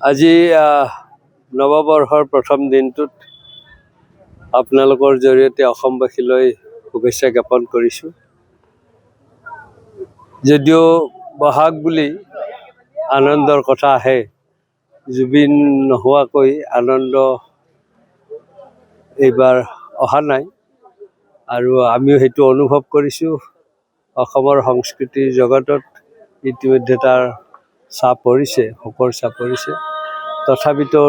আজি নৱবৰ্ষৰ প্ৰথম দিনটোত আপোনালোকৰ জৰিয়তে অসমবাসীলৈ শুভেচ্ছা জ্ঞাপন কৰিছোঁ। যদিও বহাগ বুলি আনন্দৰ কথা আহে, জুবিন নোহোৱাকৈ আনন্দ এইবাৰ অহা নাই আৰু আমিও সেইটো অনুভৱ কৰিছোঁ। অসমৰ সংস্কৃতিৰ জগতত ইতিমধ্যে তাৰ চাপ পৰিছে, শোকৰ চাপ পৰিছে। তথাপিতো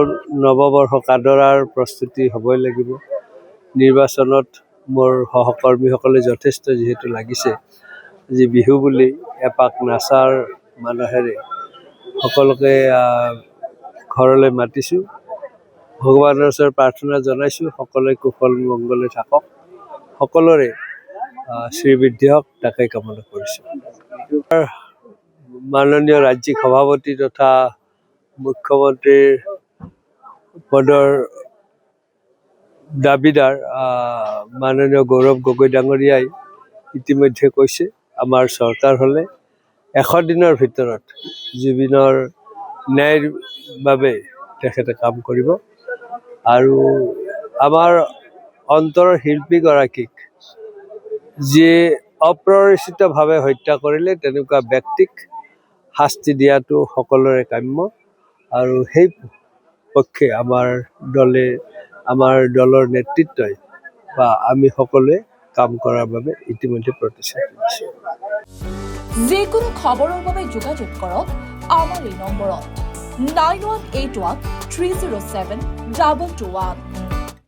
নৱবৰ্ষক আদৰাৰ প্ৰস্তুতি হ'বই লাগিব। নিৰ্বাচনত মোৰ সহকৰ্মীসকলে যথেষ্ট যিহেতু লাগিছে, যি বিহু বুলি এপাক নাচাৰ মানুহেৰে সকলোকে ঘৰলৈ মাতিছোঁ। ভগৱানৰ ওচৰত প্ৰাৰ্থনা জনাইছোঁ, সকলোৱে কুশল মংগলে থাকক, সকলোৰে শ্ৰীবৃদ্ধি হওক, তাকে কামনা কৰিছোঁ। মাননীয় ৰাজ্যিক সভাপতি তথা মুখ্যমন্ত্ৰীৰ পদৰ দাবীদাৰ মাননীয় গৌৰৱ গগৈ ডাঙৰীয়াই ইতিমধ্যে কৈছে, আমাৰ চৰকাৰ হ'লে 100 দিনৰ ভিতৰত জুবিনৰ ন্যায়ৰ বাবে তেখেতে কাম কৰিব আৰু আমাৰ অন্তৰৰ শিল্পীগৰাকীক যিয়ে অপ্ৰৰোচিতভাৱে হত্যা কৰিলে তেনেকুৱা ব্যক্তিক শাস্তি দিয়াটো সকলোৰে কাম্য আৰু সেই পক্ষে আমাৰ দলৰ নেতৃত্বই বা আমি সকলোৱে কাম কৰাৰ বাবে ইতিমধ্যে প্ৰতিশ্ৰুতি দিছোঁ। যিকোনো খবৰৰ বাবে যোগাযোগ কৰক আমাৰ এই নম্বৰত 9181 307 221।